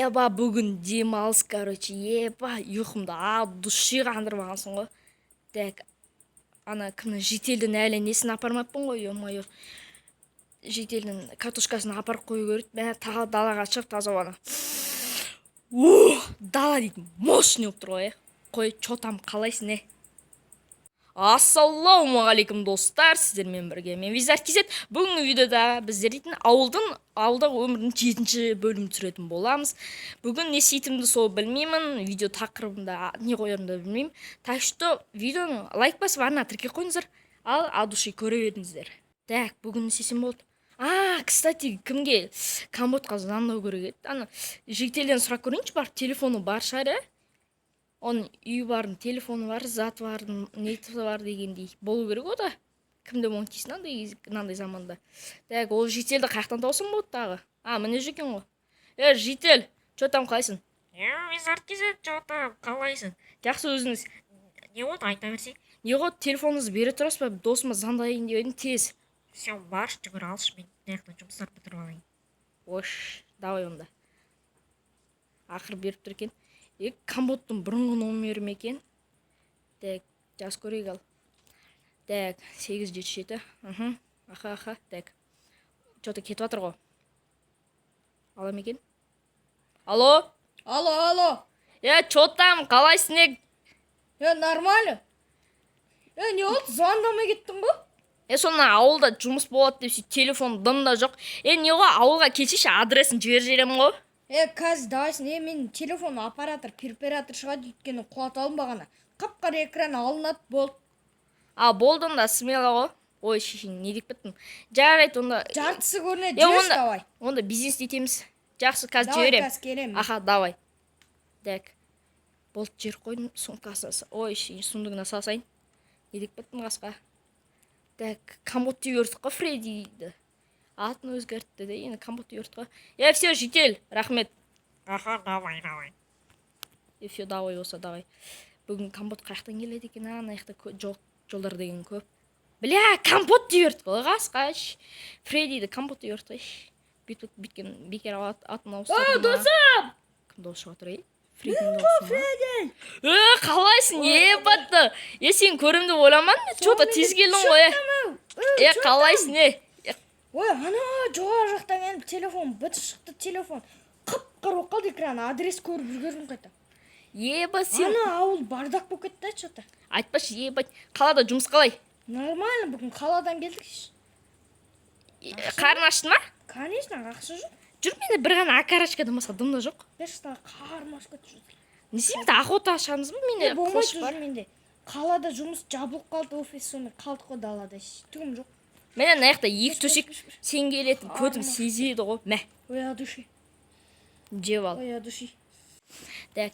Еба бүгін демалыс, короче, еба ұйқымды души қандырмағансың ғой. Так, ана кімнің жетелдің әлі несін апармаппын ғой, ё-моё. Жетелдің картошкасын апарып қою көреді. Мен тағы далаға шығып таза бана. Дала дейтін, мощный болып тұр ғой. Қой, чотам қалайсың, Ассалаумағалейкум достар, сіздермен бірге мен Визард KZ. Бүгінгі видеода біздер дейтін ауылдағы өмірдің 7-ші бөлімін түсіретін боламыз. Бүгін не істейтінімді сол білмеймін, видео тақырыбында не қоярымды білмеймін. Так что видеоны лайк басып арна тіркеп қойыңыздар, ал адуши көре беріңіздер. Так, бүгін не істесем болды? Кстати, кімге комботқа звондау керек еді? Ана жігітелден сұрақ көрейінші, бар телефоны бар шығар, оның үй барын, телефоны бар, зат бар, неті бар дегендей болу керек о да. Кімде монтисін андай заманда. Так, ол жителді қаяқтан таусын болды тағы? Міне жүкен ғой. Жител, чотам қалайсың? Визард KZ, чотам қалайсың? Жақсы өзіңіз. Не болды, айта берсең? Не ғой, телефоныңызды бере тұрасыз ба? Досыма звондайын деп едім, тез. Все, барш, жүгір алшы, мен мынаяқтан жұмыстарды бітіріп алайын. Ош, давай онда. Ақыр беріп тұр екен. Комботтың бұрынғы номері ме екен? Так, жас көрейік ал. Так, 877. Аха. Так. Что-то кетіп жатыр ғой. Алам екен? Алло? Алло. Что там? Қалайсың? Нормально. Не болды? Звондамай кеттің ба? Сонда ауылда жұмыс болады деп телефон дымда жоқ. Не ғой, ауылға келшеші адресін жіберіп жіберемін ғой. Қазір давайсың, мен телефон аппаратор, перфоратор шығады өйткені қуат алынбағаны. Қап-қара экран алынады, болды. Болды онда, смело ғой. Ой, шешен, не деп кеттім. Жарайды онда. Жартысы көрінеді, жүріс давай. Онда бизнес детеміз. Жақсы, қазір жіберем. Давай, қазір келем. Аха, давай. Так. Болды, жер қойдым, сумкасы. Ой, сундығына салсайын. Не деп кеттім қасқа. Так, комбот үйірдік қой, Фреддиді. Атын өзгертті де, енді комбот үйірдік қой. Все, житель, рахмет. Аха, давай. Все, давай болса, давай. Бүгін комбот қаяқтан келеді екен, аяқта жолдар деген көп. Бля, комбот үйірдік қой, қасқаш. Фреддиді комбот үйірдік қой. Бүйткен бекер атын ауыстырдым. Досым! Кім дос шыға тұр, Фреддидің досы ма? Фредди! Қалайсың, батты? Сен көрімді ойламадың? Что-то тез келдің ғой. Қалайсың, Ой, ана жоғары жақтан келіп телефон, бітіп шықты телефон. Қып-қыр қалды экран, адрес көріп жүргенмін қайта. Сен. Ана ауыл бардақ болып кетті, что-то. Айтпашы, қалада жұмыс қалай? Нормально, бүгін қаладан келдік. Қарын ашты ма? Конечно, ақша жоқ. Жүр, менде бір ғана акарашкадан басқа дымда жоқ. Берші қармаш кетіп жүр. Не сен охота ашамыз ба? Менде қылыш бар. Менде қалада жұмыс жабылып қалды, офис сонымен қалдық қой далада. Түгім жоқ. Менен аяқта екі төсек сен келетін көтім сезеді ғой. Мә. Оя души. Жеп ал. Оя души. Так.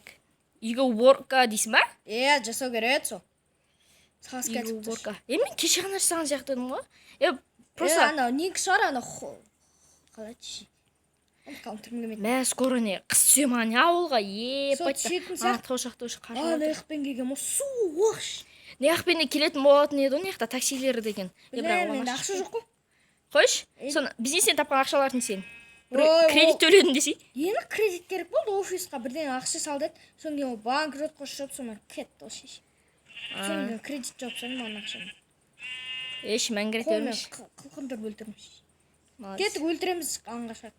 Үйге уборка дейсің ба? Жасау керек сол. Сағас кетіп тұр. Мен кеше ғана жасаған сияқтадым ғой. Просто ана ник шығар, ана қалай тиші. Мә, скоро не қыс түсем ауылға. Сол тишетін сияқты. Тоғышақты қаршы. Аяқпен келген, су оғыш. Неяқпен келетін болатын еді, неяқта таксилері деген. Менде ақша жоқ қой. Қойш, соны бизнестен тапқан ақшалардың сен. Кредит төледің десей? Ені кредит керек болды, офисқа бірден ақша салды. Соң банкрот қошып, соны кетті ол шеш. Соң кредит жоқ сан маған ақшаны. Мәңгірет өрмеш. Қылқындырып өлтірмеш. Кеттік өлтіреміз аңғашақ.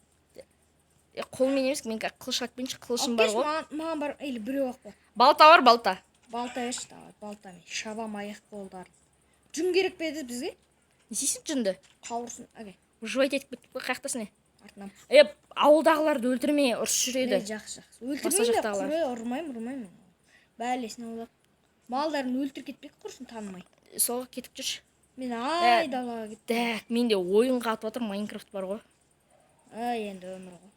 Қолмен емес, мен қылшақпен қылышым бар ғой. Маған бар, біреу ақ қой. Балта бар, балта. Балта еш, балта мен шабам аяқ қолдар. Жүн керек беді бізге? Не істейсің жүнді? Қауырсын, әге. Жуайт етіп кетіп қой, қаяқтасың не? Артынам. Ауылдағыларды өлтірмей ұрыс жүреді. Жақсы. Өлтірмейді, құры ұрмайм. Бәлесін аулап. Малдарын өлтір кетпек құрсын танымай. Солға кетіп жүрші. Мен айдалаға кеттім. Так, менде ойын қатып отыр, Майнкрафт бар ғой. Енді өмір ғой.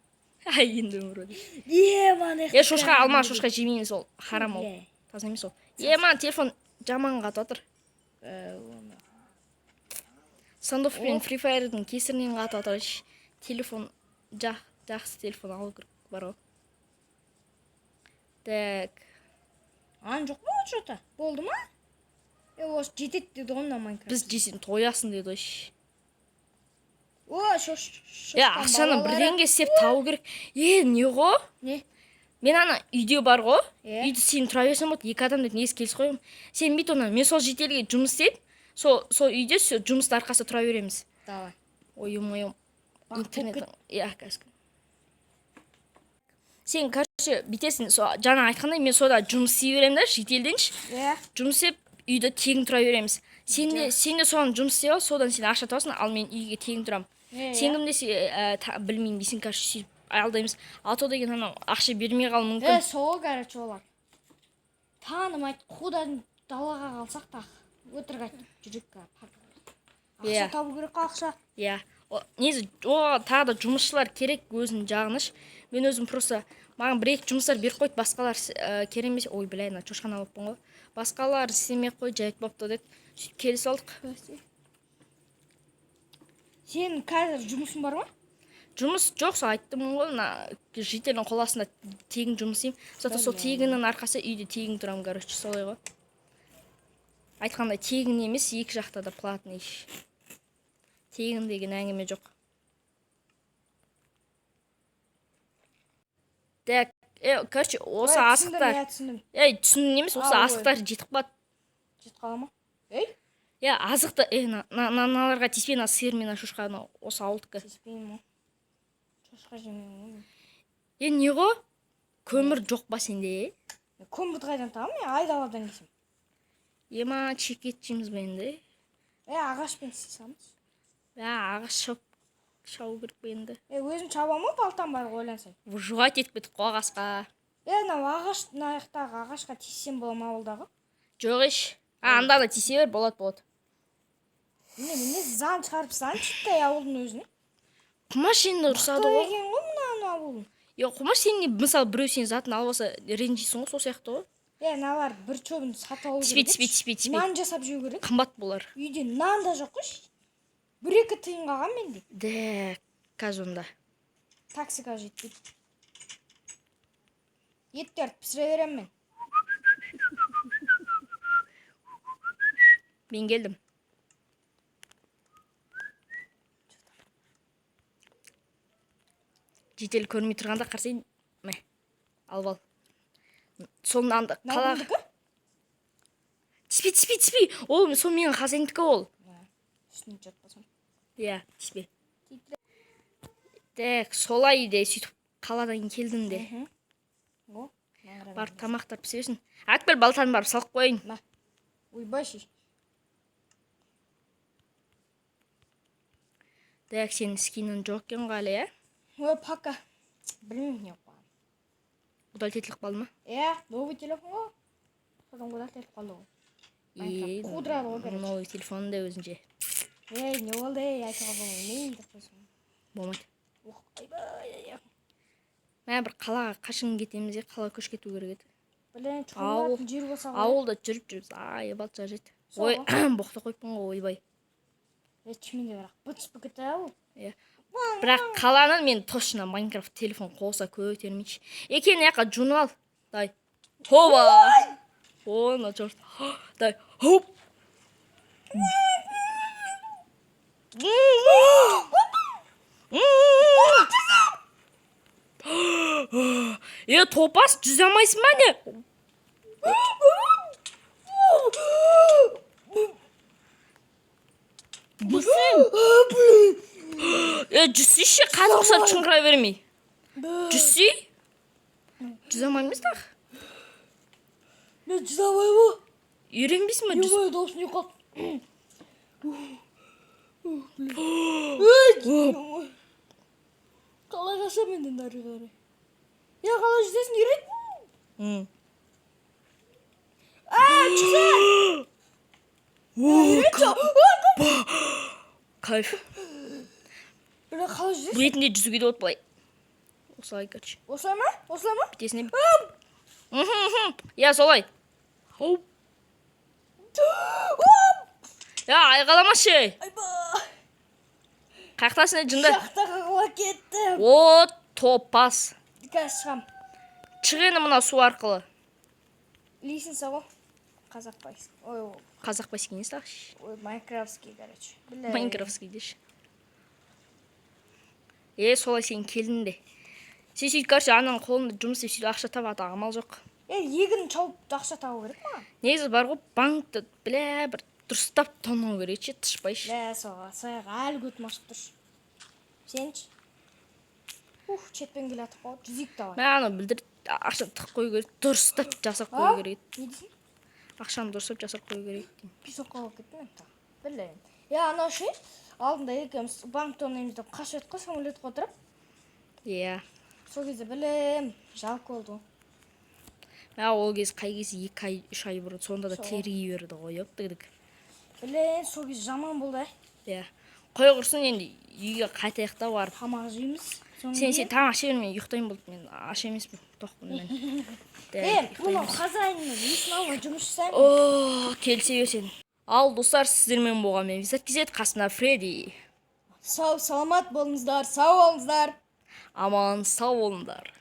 Шошқа алма, шошқа жемейін, сол харам ол. Таза емес ол. Маған телефон жаман қатып отыр. Сандоф пен Free Fire'дың кесірінен қатып отыр. Телефон, жақсы телефон алу керек бар ғой. Так. Жоқ па ол жота? Болды ма? Осы жетет деді ғонна Майнкрафт. Біз жесен тоясын деді ғой. О, Ақшаны бірдеңге істеп табу керек. Не ғой? Не? Мен ана үйде бар ғой. Иә. Үйде сен тұра берсем болады, екі адам деп несі келіс қоямын. Сен бүйт оны, мен сол жетелге жұмыс істеймін. Сол үйде жұмысты арқасы тұра береміз. Давай. Ойым. Интернет. Иә, қазір. Сен, короче, бүйтесің, жаңа айтқандай, мен сода жұмыс істей беремін да, шетелденші. Иә. Жұмыс істеп, үйде тегін тұра береміз. Сен де соған жұмыс істей ал, содан сен ақша табасың, ал мен үйге тегін тұрамын. Сен кім десе, білмеймін дейсің, короче, сөйтіп алдаймыз. Ато деген анау ақша бермей қалуы мүмкін. Сол, короче, олар. Танымайды, құдан далаға қалсақ та, өтірік айтып жүрекке. Ақша табу керек, ақша. Иә. Несі, тағы да жұмысшылар керек өзінің жағыныш. Мен өзім просто маған бір-екі жұмыстар беріп қойды, басқалар керемесе, ой, білайын, чошқаны алыппын ғой. Басқалар істемей қой, жайт бопты деді. Сөйтіп келіс алдық. Сен қазір жұмысың бар ма? Жұмыс жоқ, сол айттым ғой, жителдің қоласында тегін жұмыс істеймін. Содан сол тегіннің арқасы үйде тегін тұрамын, короче, солай ғой. Айтқандай тегін емес, екі жақта да платный. Тегін деген әңгіме жоқ. Так, короче, осы асықтар. Түсіндім емес, осы асықтар жетіп қалады. Жетіп қала ма? Азықты, мыналарға тиіспей, сиыр мен шошқа, осы ауылдікі. Тиіспеймін. Шошқа жемеймін. Не ғой? Көмір жоқ ба сенде? Көмірді қайдан табамын, мен айдалардан келсем. Ема, чекет жейміз бе енді? Ағашпен сисамыз. Ағаш шау керек бе енді? Өзім шабамын, балтам бар ойлансай. Жуғайт етіп кетіп қой ағашқа. Ағаштағы ағашқа тиссем бола ма ауылдағы? Жоқ еш. Анда да тисе бер, болады. Міне заң шығарып заң шықтай ауылдың өзіне. Құмаш сені ұрсады ғой. Екен ғой мынаны ауылын. Құмаш сені, мысалы, біреу сен затын алып алса, ренжисің ғой, сол сияқты ғой. Мыналар бір чөбін сатып алу керек. Тиспей. Нан жасап жеу керек. Қымбат болар. Үйде нан да жоқ қой. Бір-екі тиын қалған менде. Қазонда. Таксиға жетпейді. Еттерді пісіре берем мен. Мен келдім. Жетел көрмей тұрғанда қарсайын. Мә, алып ал. Соның анда қалағы. Тиспей. Ол, сол менің қазайындікі ол. Үстіне жатпасам. Тиспей. Так, солай де сөйтіп қаладан келдің де. Барып тамақтар пісіресің. Әкбел балтаны барып салып қойын. Ойбайшы. Так, сенің скинің жоқ екен ғой әлі, Пока. Білмеймін не қоғам. Удалителік қалды ма? Новый телефон ғой. Содан удалителік қалды ғой. Қудырады ғой, короче. Новый телефон да өзінше. Не болды, айтуға болмайын деп қойсың. Болмайды. Мә бір қалаға қашын кетеміз, қалаға көш кету керек еді. Білен, чоғылатын жер болса ғой. Ауылда жүріп, ебалт жарайды. Ой, боқты қойыппын ғой, ойбай. Чіменде бірақ, бұтыс бүкіті ау. Бірақ қаланы мен точно Майнкрафт телефон қоса көтермейші. Екен яқа жуны ал. Дай. Хоба! Оны жорт. Дай. Хоп! Топас жүзе алмайсың ба не? Жүзсейші, қазір құсат шыңғыра бермей. Жүзсей? Жүзе алмаймыз да? Мен жүзе алмаймын. Үйренбейсің ба? Емай, даусын еқат. Қалай қаша менден дариғары. Қалай жүзесін үйрет. Жүзе! Кайф. Бірақ қалай жүзесін? Бретінде жүзуге де от былай. Осылай, короче. Осылай ма? Осылай ма? Бітесіне біт. Солай. Айғаламашы. Қақтасыны жынды. Шақтаға қала кетті. Топас. Қазір шығам. Шығені мұна су арқылы. Лейсін сағо. Қазақ байсы. Қазақ байсы кенесі тақшы. Майнкрафтский, короче. Майнкрафтский деші. Солай сен келдің де. Сен сөйтіп короче ананың қолында жұмыс істеп сөйтіп ақша табады, амал жоқ. Егін чауып ақша табу керек ма? Негізі бар ғой, банкты біле бір дұрыстап тонау керек ше, тышпайшы. Сояға әлі көтім ашып тұршы. Сенші? Четпен келе атып қалып, 102 табай. Мен аны білдір, ақша тық қой керек, дұрыстап жасап қой керек. Не дейсің? Ақшаны дұрыстап жасап қой керек. Писокқа алып кеттім мен тағы. Білейін. Анау ше, алдында екеуміз банкты ойнаймыз деп қашып еді ғой, самолетқа отырып. Иә. Сол кезде білем, жалко болды. Ол кез қай кез 2 ай, 3 ай бұрын, сонда да тергей берді ғой, өптігдік. Білем, сол кезде жаман болды. Иә. Қой құрсын енді үйге қайтайық та барып. Тамақ жейміз. Сен тамақ іше бер, мен ұйықтайын болды. Мен аш емеспін, тоқпын мен. Бұны хозяинның несін алма жұмыс жасаймын. Келсе сен. Ал достар, сіздермен болған мен Визард KZ, қасында Фредди. Саламат болыңыздар, сау болыңыздар. Аман сау болыңдар.